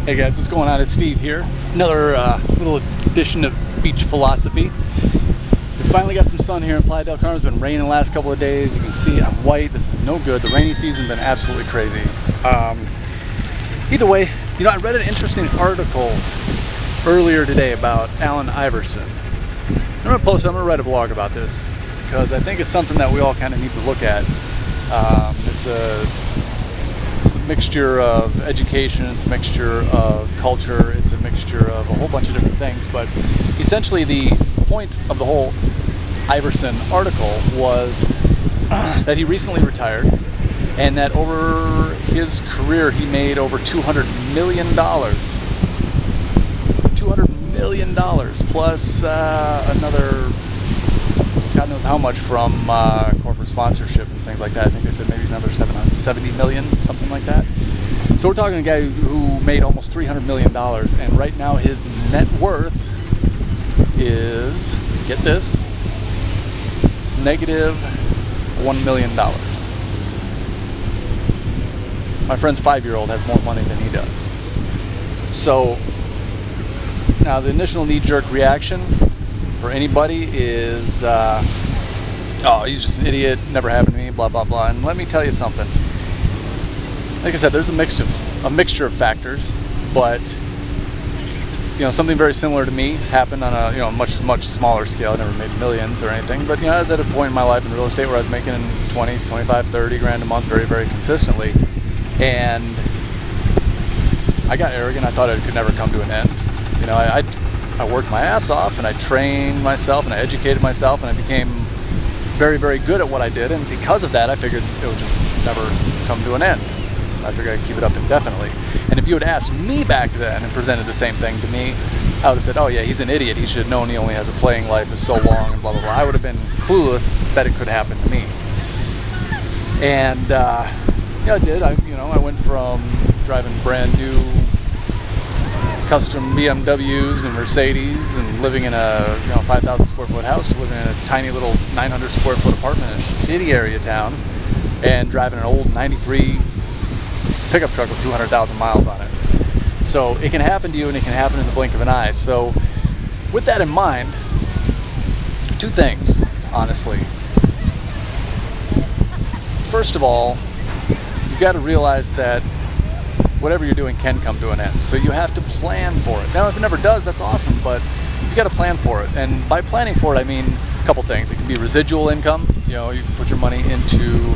Hey guys, what's going on? It's Steve here. Another little edition of Beach Philosophy. We finally got some sun here in Playa del Carmen. It's been raining the last couple of days. You can see I'm white. This is no good. The rainy season's been absolutely crazy. Either way, you know, I read an interesting article earlier today about Allen Iverson. I'm going to write a blog about this because I think it's something that we all kind of need to look at. It's a mixture of education, it's a mixture of culture, it's a mixture of a whole bunch of different things, but essentially the point of the whole Iverson article was that he recently retired and that over his career he made over $200 million. $200 million plus another God knows how much from corporate sponsorship and things like that. I think they said maybe another 770 million, something like that. So we're talking a guy who made almost $300 million, and right now his net worth is, get this, negative $1 million. My friend's 5-year-old has more money than he does. So now the initial knee-jerk reaction for anybody is, oh, he's just an idiot, never happened to me, blah, blah, blah. And let me tell you something. Like I said, there's a mixture of factors, but, you know, something very similar to me happened on a, you know, much smaller scale. I never made millions or anything, but, you know, I was at a point in my life in real estate where I was making 20, 25, 30 grand a month very, very consistently. And I got arrogant. I thought it could never come to an end. You know, I worked my ass off, and I trained myself, and I educated myself, and I became very, very good at what I did. And because of that, I figured it would just never come to an end. I figured I'd keep it up indefinitely. And if you had asked me back then and presented the same thing to me, I would have said, oh yeah, he's an idiot. He should have known he only has a playing life is so long and blah, blah, blah. I would have been clueless that it could happen to me. And yeah, I did. I went from driving brand new custom BMWs and Mercedes and living in a 5,000 square foot house to living in a tiny little 900 square foot apartment in a shitty area town and driving an old 93 pickup truck with 200,000 miles on it. So it can happen to you, and it can happen in the blink of an eye. So with that in mind, two things, honestly. First of all, you've got to realize that whatever you're doing can come to an end. So you have to plan for it. Now, if it never does, that's awesome, but you got to plan for it. And by planning for it, I mean a couple things. It can be residual income. You know, you can put your money into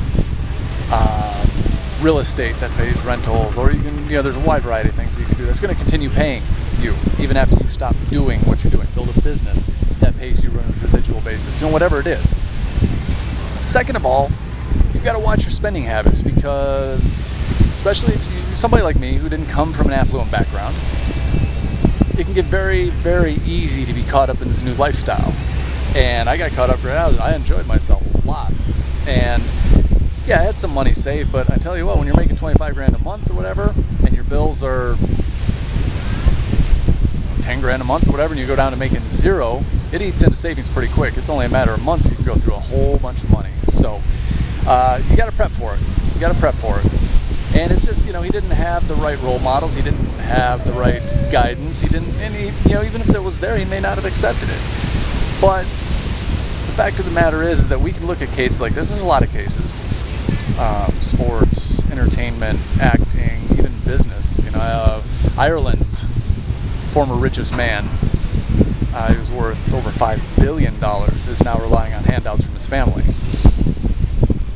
real estate that pays rentals, or you can, there's a wide variety of things that you can do that's going to continue paying you even after you stop doing what you're doing. Build a business that pays you on a residual basis, whatever it is. Second of all, you've got to watch your spending habits, because especially if you're somebody like me who didn't come from an affluent background, it can get very, very easy to be caught up in this new lifestyle. And I got caught up right now. I enjoyed myself a lot. And yeah, I had some money saved, but I tell you what, when you're making 25 grand a month or whatever, and your bills are 10 grand a month or whatever, and you go down to making zero, it eats into savings pretty quick. It's only a matter of months you can go through a whole bunch of money. So you got to prep for it. You got to prep for it. And it's just, he didn't have the right role models. He didn't have the right guidance. He didn't, and even if it was there, he may not have accepted it. But the fact of the matter is that we can look at cases like this. There's a lot of cases. Sports, entertainment, acting, even business. Ireland's former richest man, he was worth over $5 billion, is now relying on handouts from his family.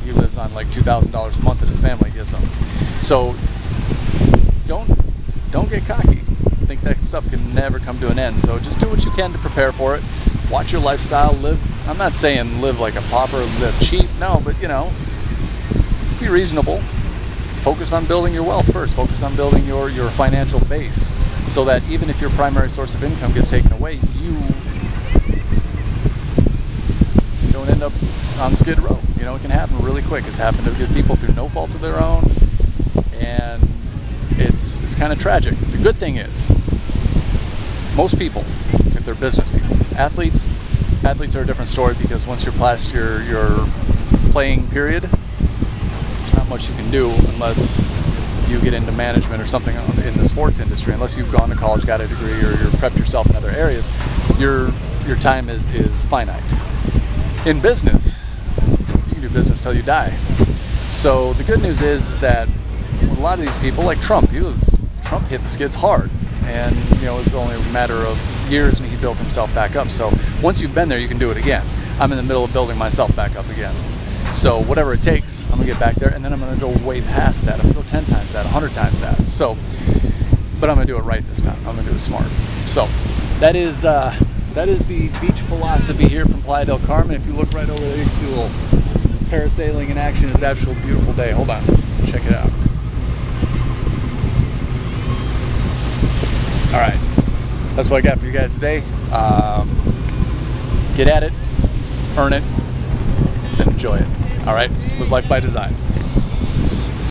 He lives on like $2,000 a month that his family gives him. So don't get cocky. Think that stuff can never come to an end. So just do what you can to prepare for it. Watch your lifestyle. Live. I'm not saying live like a pauper, live cheap. No, but be reasonable. Focus on building your wealth first. Focus on building your financial base, so that even if your primary source of income gets taken away, you don't end up on Skid Row. It can happen really quick. It's happened to good people through no fault of their own, and it's kind of tragic. The good thing is, most people, if they're business people, athletes are a different story, because once you're past your playing period, there's not much you can do unless you get into management or something in the sports industry, unless you've gone to college, got a degree, or you're prepped yourself in other areas, your time is finite. In business, you can do business till you die. So the good news is that a lot of these people, like Trump hit the skids hard, and it was only a matter of years and he built himself back up. So once you've been there, you can do it again. I'm in the middle of building myself back up again. So whatever it takes, I'm gonna get back there, and then I'm gonna go way past that. I'm gonna go 10 times that, 100 times that. So, but I'm gonna do it right this time. I'm gonna do it smart. So that is the beach philosophy here from Playa del Carmen. If you look right over there, you can see a little parasailing in action. It's an actual beautiful day. Hold on, check it out. All right, that's what I got for you guys today. Get at it, earn it, and enjoy it. All right, live life by design.